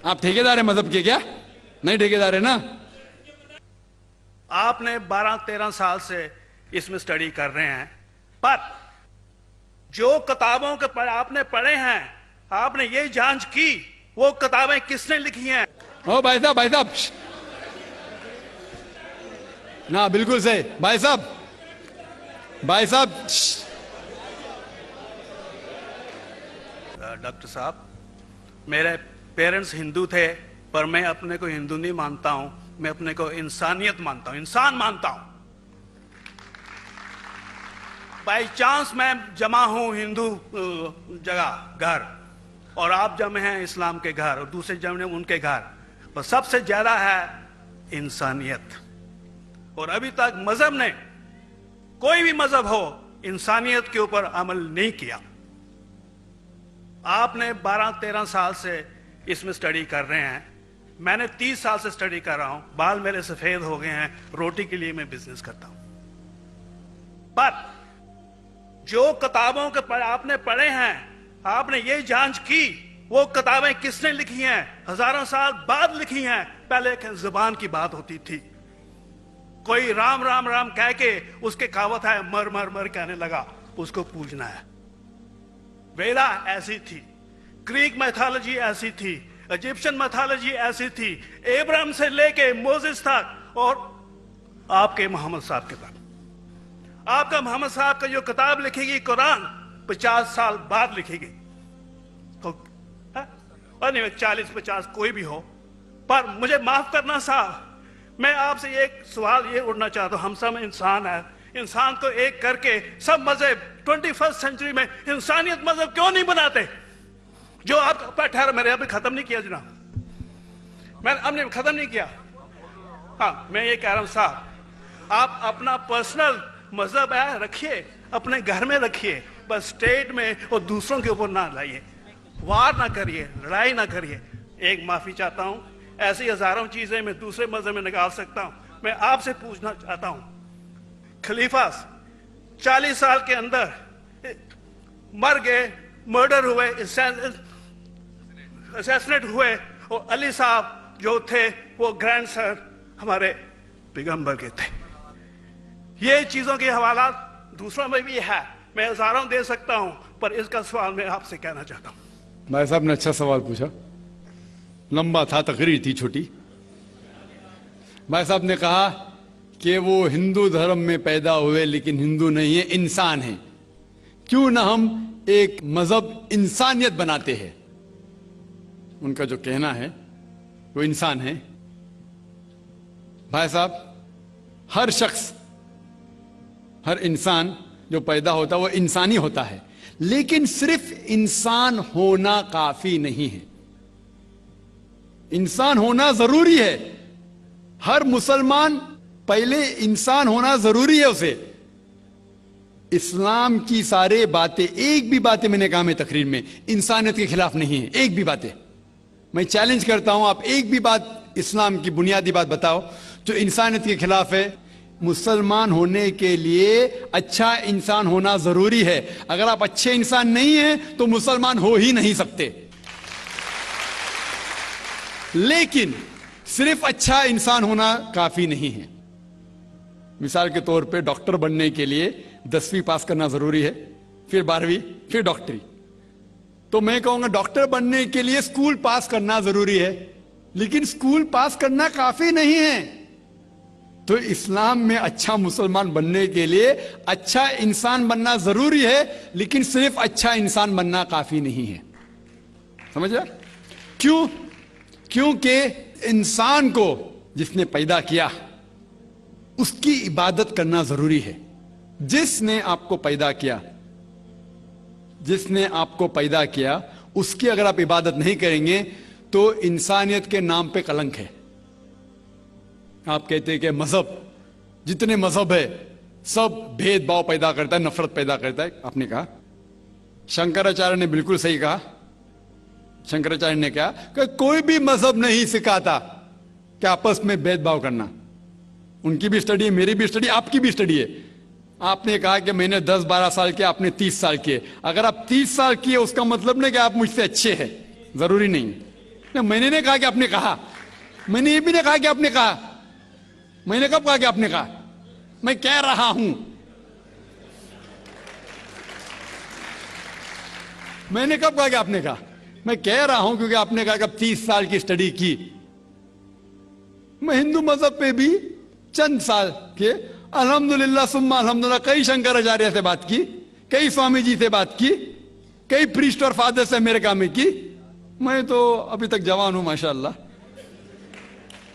आप ठेकेदार है मजहब के क्या? नहीं ठेकेदार है ना? आपने 12-13 साल से इसमें स्टडी कर रहे हैं, पर जो किताबों के आपने पढ़े हैं, आपने ये जांच की वो किताबें किसने लिखी हैं? ओ भाई साहब ना, बिल्कुल सही भाई साहब। डॉक्टर साहब, मेरे पेरेंट्स हिंदू थे, पर मैं अपने को हिंदू नहीं मानता हूं, मैं अपने को इंसानियत मानता हूं, इंसान मानता हूं। बाई चांस मैं जमा हूं हिंदू जगह घर, और आप जमे हैं इस्लाम के घर, और दूसरे जमे उनके घर, पर सबसे ज्यादा है इंसानियत। और अभी तक मजहब ने, कोई भी मजहब हो, इंसानियत के ऊपर अमल नहीं किया। आपने 12-13 साल से इसमें स्टडी कर रहे हैं, मैंने 30 साल से स्टडी कर रहा हूं, बाल मेरे सफेद हो गए हैं, रोटी के लिए मैं बिजनेस करता हूं। पर जो किताबों के आपने पढ़े हैं, आपने ये जांच की वो किताबें किसने लिखी हैं? हजारों साल बाद लिखी हैं। पहले एक जुबान की बात होती थी, कोई राम राम राम कह के उसके कहावत है मर मर मर कहने लगा, उसको पूजना है। वेदा ऐसी थी, ग्रीक मैथोलॉजी ऐसी थी, इजिप्शियन मैथोलॉजी ऐसी थी, इब्राहिम से लेके मोसेस तक, और आपके मोहम्मद साहब के तक। आपका मोहम्मद साहब का जो किताब लिखेगी कुरान 50 साल बाद लिखेगी, तो और नहीं 40-50 कोई भी हो। पर मुझे माफ करना साहब, मैं आपसे एक सवाल ये उठना चाहता हूं, हम सब इंसान है, इंसान को एक करके सब मजहब 21st सेंचुरी में इंसानियत मजहब क्यों नहीं बनाते? जो आप ठहर, मैंने अभी खत्म नहीं किया जनाब, मैंने हमने खत्म नहीं किया। हाँ, मैं ये कह रहा हूं साहब, आप अपना पर्सनल मजहब है रखिए, अपने घर में रखिए, बस स्टेट में और दूसरों के ऊपर ना लाइए, वार ना करिए, लड़ाई ना करिए। एक माफी चाहता हूं, ऐसी हजारों चीजें मैं दूसरे मजहब में निकाल सकता हूं। मैं आपसे पूछना चाहता हूं, खलीफा 40 साल के अंदर मर गए, मर्डर हुए, असैसिनेट हुए, और अली साहब जो थे वो ग्रैंडसन हमारे पैगंबर के थे। ये चीजों के हवाला दूसरों में भी है, मैं हजारों दे सकता हूं, पर इसका सवाल मैं आपसे कहना चाहता हूं। भाई साहब ने अच्छा सवाल पूछा, लंबा था, तकरीर थी छोटी। भाई साहब ने कहा कि वो हिंदू धर्म में पैदा हुए लेकिन हिंदू नहीं है, इंसान है। क्यों ना हम एक मजहब इंसानियत बनाते हैं? उनका जो कहना है वो इंसान है। भाई साहब, हर शख्स, हर इंसान जो पैदा होता है वो इंसानी होता है, लेकिन सिर्फ इंसान होना काफी नहीं है। इंसान होना जरूरी है। हर मुसलमान पहले इंसान होना जरूरी है उसे। इस्लाम की सारे बातें, एक भी बातें मैंने कहा मैं तकरीर में, इंसानियत के खिलाफ नहीं है। एक भी बातें मैं चैलेंज करता हूं, आप एक भी बात इस्लाम की बुनियादी बात बताओ जो इंसानियत के खिलाफ है। मुसलमान होने के लिए अच्छा इंसान होना जरूरी है। अगर आप अच्छे इंसान नहीं हैं तो मुसलमान हो ही नहीं सकते। लेकिन सिर्फ अच्छा इंसान होना काफी नहीं है। मिसाल के तौर पे डॉक्टर बनने के लिए 10वीं पास करना जरूरी है, फिर 12वीं, फिर डॉक्टरी। तो मैं कहूंगा डॉक्टर बनने के लिए स्कूल पास करना जरूरी है, लेकिन स्कूल पास करना काफी नहीं है। तो इस्लाम में अच्छा मुसलमान बनने के लिए अच्छा इंसान बनना जरूरी है, लेकिन सिर्फ अच्छा इंसान बनना काफी नहीं है। समझ आया? क्यों? क्योंकि इंसान को जिसने पैदा किया उसकी इबादत करना जरूरी है। जिसने आपको पैदा किया, जिसने आपको पैदा किया, उसकी अगर आप इबादत नहीं करेंगे तो इंसानियत के नाम पे कलंक है। आप कहते हैं कि मजहब, जितने मजहब है सब भेदभाव पैदा करता है, नफरत पैदा करता है। आपने कहा, शंकराचार्य ने बिल्कुल सही कहा। शंकराचार्य ने कहा कि कोई भी मजहब नहीं सिखाता कि आपस में भेदभाव करना। उनकी भी स्टडी है, मेरी भी स्टडी, आपकी भी स्टडी है। आपने कहा कि मैंने 10-12 साल किया, आपने 30 साल किए। अगर आप 30 साल किए उसका मतलब नहीं कि आप मुझसे अच्छे हैं, जरूरी नहीं। नहीं, मैंने नहीं कहा कि आपने कहा, मैंने ये भी नहीं कहा कि आपने कहा। मैंने कब कहा कि आपने कहा? मैं कह रहा हूं, मैंने कब कहा कि आपने कहा? मैं कह रहा हूं क्योंकि आपने कहा कि अब 30 साल की स्टडी की। मैं हिंदू मजहब पे भी चंद साल के अल्हम्दुलिल्लाह सुम्मा अल्हम्दुलिल्लाह कई शंकराचार्य से बात की, कई स्वामी जी से बात की, कई प्रीस्ट और फादर से अमेरिका में की। मैं तो अभी तक जवान हूं माशाअल्लाह,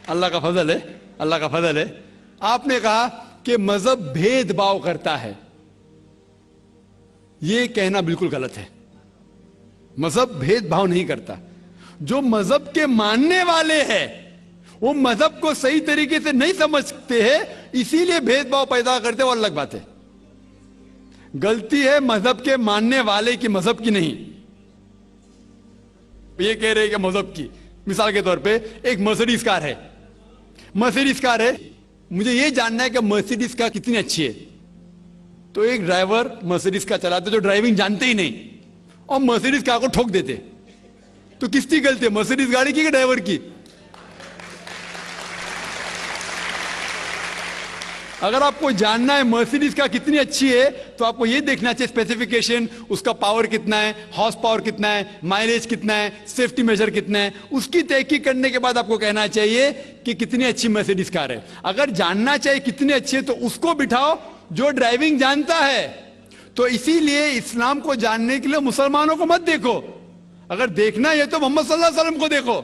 अल्लाह का फजल है, अल्लाह का फजल है। आपने कहा कि मजहब भेदभाव करता है, यह कहना बिल्कुल गलत है। मजहब भेदभाव नहीं करता। जो मजहब के मानने वाले हैं वो मजहब को सही तरीके से नहीं समझते हैं, इसीलिए भेदभाव पैदा करते, वो अलग बात है। गलती है मजहब के मानने वाले की, मजहब की नहीं। ये कह रहे हैं कि मजहब की, मिसाल के तौर पे एक मर्सिडीज कार है, मर्सिडीज कार है, मुझे ये जानना है कि मर्सिडीज कार कितनी अच्छी है। तो एक ड्राइवर मर्सिडीज कार चलाते जो ड्राइविंग जानते ही नहीं और मर्सिडीज कार को ठोक देते, तो किसकी गलती है, मर्सिडीज गाड़ी की कि ड्राइवर की? अगर आपको जानना है मर्सिडीज कार कितनी अच्छी है तो आपको यह देखना चाहिए स्पेसिफिकेशन, उसका पावर कितना है, हॉर्स पावर कितना है, माइलेज कितना है, सेफ्टी मेजर कितना है। उसकी तहकीक करने के बाद आपको कहना चाहिए कि कितनी अच्छी मर्सिडीज कार है। अगर जानना चाहिए कितनी अच्छी है तो उसको बिठाओ जो ड्राइविंग जानता है। तो इसीलिए इस्लाम को जानने के लिए मुसलमानों को मत देखो, अगर देखना है तो मोहम्मद सल्लल्लाहु अलैहि वसल्लम को देखो।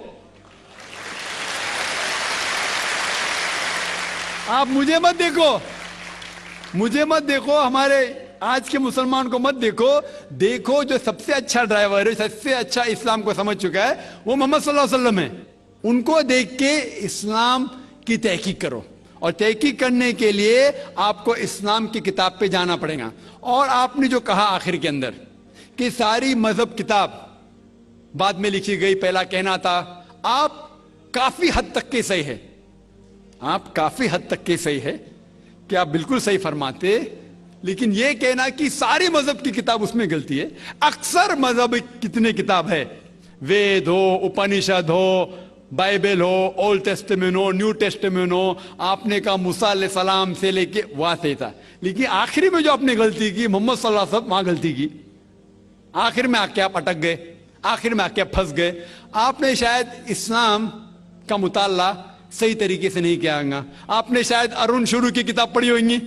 आप मुझे मत देखो, मुझे मत देखो, हमारे आज के मुसलमान को मत देखो। देखो जो सबसे अच्छा ड्राइवर है, सबसे अच्छा इस्लाम को समझ चुका है, वो मोहम्मद सल्लल्लाहु अलैहि वसल्लम है। उनको देख के इस्लाम की तहकीक करो, और तहकीक करने के लिए आपको इस्लाम की किताब पे जाना पड़ेगा। और आपने जो कहा आखिर के अंदर कि सारी मजहब किताब बाद में लिखी गई, पहला कहना था, आप काफी हद तक के सही है, आप काफी हद तक के सही है कि आप बिल्कुल सही फरमाते, लेकिन यह कहना कि सारी मजहब की किताब उसमें गलती है। अक्सर मजहब कितने किताब है, वेद हो, उपनिषद हो, बाइबल हो, ओल्ड टेस्टामेंट हो, न्यू टेस्टामेंट हो, आपने कहा मूसा अलैहिस्सलाम से लेके वहां से था, लेकिन आखिरी में जो आपने गलती की मोहम्मद सल्लल्लाहु अलैहि वसल्लम, वहां गलती की। आखिर में आके आप अटक गए, आखिर में आके आप फंस गए। आपने शायद इस्लाम का मुताला सही तरीके से नहीं किया होगा, आपने शायद अरुण शुरू की किताब पढ़ी होगी।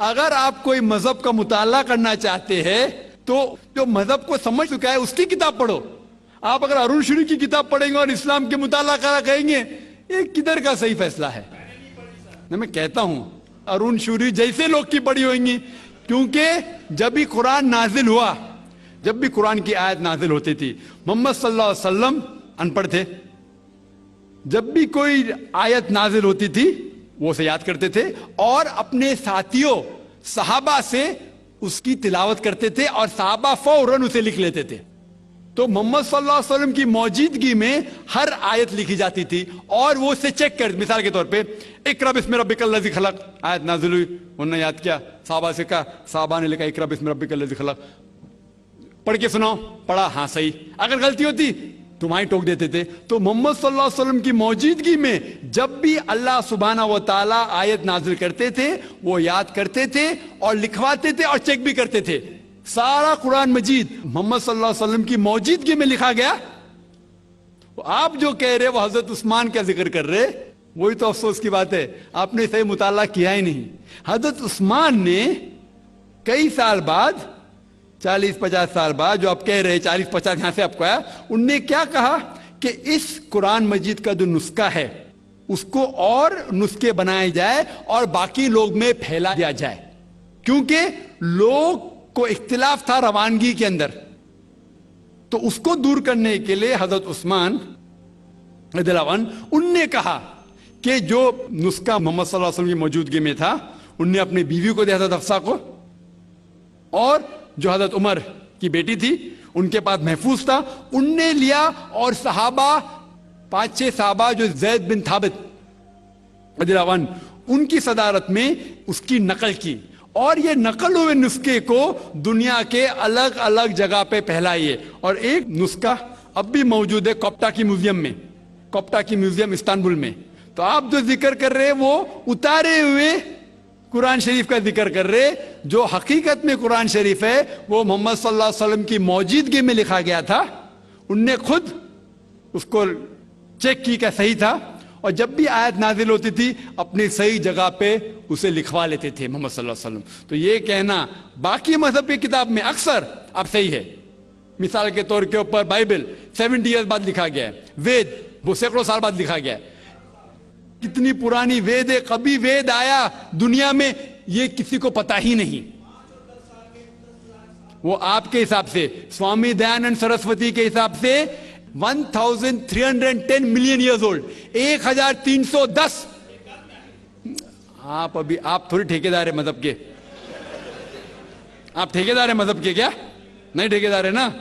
अगर आप कोई मजहब का मुताला करना चाहते हैं तो जो मजहब को समझ चुका है उसकी किताब पढ़ो। आप अगर अरुण शुरू की किताब पढ़ेंगे और इस्लाम के मुताला करा कहेंगे, ये किधर का सही फैसला है? मैं कहता हूं अरुण शुरू जैसे लोग की पढ़ी होंगी, क्योंकि जब भी कुरान नाजिल हुआ, जब भी कुरान की आयत नाजिल होती थी, मोहम्मद सल्लल्लाहु अलैहि वसल्लम अनपढ़ थे। जब भी कोई आयत नाजिल होती थी वो उसे याद करते थे और अपने साथियों सहाबा से उसकी तिलावत करते थे, और सहाबा फौरन उसे लिख लेते थे। तो मोहम्मद सल्लल्लाहु अलैहि वसल्लम की मौजूदगी में हर आयत लिखी जाती थी और वो उसे चेक कर, मिसाल के तौर पे इक़रा बिस्मि रब्बिकल लज़ी खलक़ आयत नाजिल हुई, उन्होंने याद किया, सहाबा से कहा, सहाबा ने लिखा इक़रा बिस्मि रब्बिकल लज़ी खलक़, पढ़ के सुनाओ, पढ़ा, हाँ सही। अगर गलती होती तुम्हारी टोक देते थे। तो मोहम्मद सल्लल्लाहु अलैहि वसल्लम की मौजूदगी में जब भी अल्लाह सुब्हानहू व तआला आयत नाजिल करते थे वो याद करते थे और लिखवाते थे और चेक भी करते थे। सारा कुरान मजीद मोहम्मद सल्लल्लाहु अलैहि वसल्लम की मौजूदगी में लिखा गया। आप जो कह रहे वो हजरत उस्मान का जिक्र कर रहे, वही तो अफसोस की बात है, आपने सही मुताला किया ही नहीं। हजरत उस्मान ने कई साल बाद, 40-50 साल बाद, जो आप कह रहे 40-50 यहां से आपको आया, उनने क्या कहा कि इस कुरान मजीद का जो नुस्खा है उसको और नुस्खे बनाए जाए और बाकी लोग में फैला दिया जाए, क्योंकि लोग को इख्तिलाफ था रवानगी के अंदर। तो उसको दूर करने के लिए हजरत उस्मान रज़ियल्लाहु अन्हु उनने कहा कि जो नुस्खा मोहम्मद सल्लल्लाहु अलैहि वसल्लम की मौजूदगी में था, उनने अपनी बीवी को दिया, हजरत हफ्सा को, और जो हजरत उमर की बेटी थी उनके पास महफूज था, उनने लिया, और सहाबा 5-6 सहाबा जो ज़ैद बिन थाबित रज़ियल्लाहु अन्हु उनकी सदारत में उसकी नकल की, और ये नकल हुए नुस्खे को दुनिया के अलग अलग जगह पे फैलाइए। और एक नुस्खा अब भी मौजूद है कोप्टा की म्यूजियम में, कोप्टा की म्यूजियम इस्तांबुल में। तो आप जो जिक्र कर रहे हैं वो उतारे हुए कुरान शरीफ का जिक्र कर रहे, जो हकीकत में कुरान शरीफ है वो मोहम्मद सल्लल्लाहु अलैहि वसल्लम की मौजूदगी में लिखा गया था। उनने खुद उसको चेक की क्या सही था, और जब भी आयत नाजिल होती थी अपनी सही जगह पे उसे लिखवा लेते थे मोहम्मद सल्लल्लाहु अलैहि वसल्लम। तो ये कहना बाकी मजहब की किताब में अक्सर अब सही है। मिसाल के तौर के ऊपर बाइबल 70 ईयर्स बाद लिखा गया है, वेद वो सैकड़ों साल बाद लिखा गया है। कितनी पुरानी वेद है, कभी वेद आया दुनिया में ये किसी को पता ही नहीं। वो आपके हिसाब से, स्वामी दयानंद सरस्वती के हिसाब से 1310 मिलियन ईयर्स ओल्ड, 1310। आप थोड़ी ठेकेदार है मजहब के, आप ठेकेदार है मजहब के क्या? नहीं ठेकेदार है ना।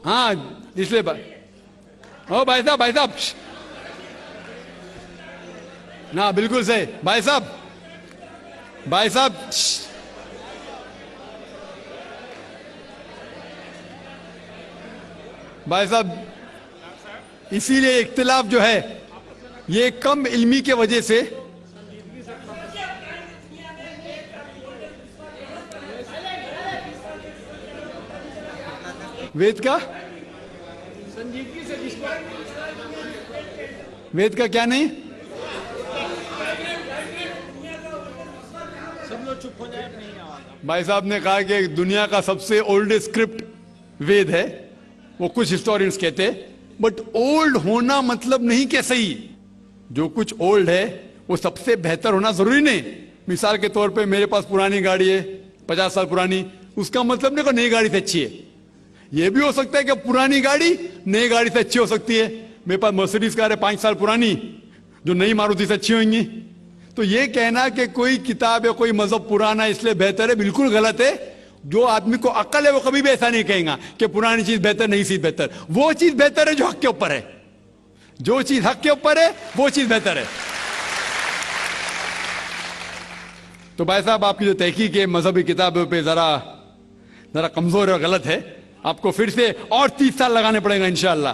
हाँ इसलिए ओ भाई साहब ना, बिल्कुल सही भाई साहब भाई साहब, इसीलिए इख्तिलाफ जो है ये कम इल्मी के वजह से। वेद का वेद का क्या नहीं, सब लोग चुप हो जाए। भाई साहब ने कहा कि दुनिया का सबसे ओल्डेस्ट स्क्रिप्ट वेद है, वो कुछ हिस्टोरियंस कहते हैं। बट ओल्ड होना मतलब नहीं कि सही, जो कुछ ओल्ड है वो सबसे बेहतर होना जरूरी नहीं। मिसाल के तौर पे मेरे पास पुरानी गाड़ी है 50 साल पुरानी, उसका मतलब नहीं कि नई गाड़ी से अच्छी है। यह भी हो सकता है कि पुरानी गाड़ी नई गाड़ी से अच्छी हो सकती है। मेरे पास मर्सिडीज कार है 5 साल पुरानी, जो नई मारुति से अच्छी होंगी। तो यह कहना कि कोई किताब या कोई मजहब पुराना इसलिए बेहतर है, बिल्कुल गलत है। जो आदमी को अक्ल है वो कभी भी ऐसा नहीं कहेगा कि पुरानी चीज बेहतर, नई चीज बेहतर। वो चीज बेहतर है जो हक के ऊपर है, जो चीज हक के ऊपर है वो चीज बेहतर है। तो भाई साहब, आपकी जो तहकीक है मजहबी किताबों पे जरा कमजोर और गलत है। आपको फिर से और 30 साल लगाने पड़ेगा इंशाअल्लाह।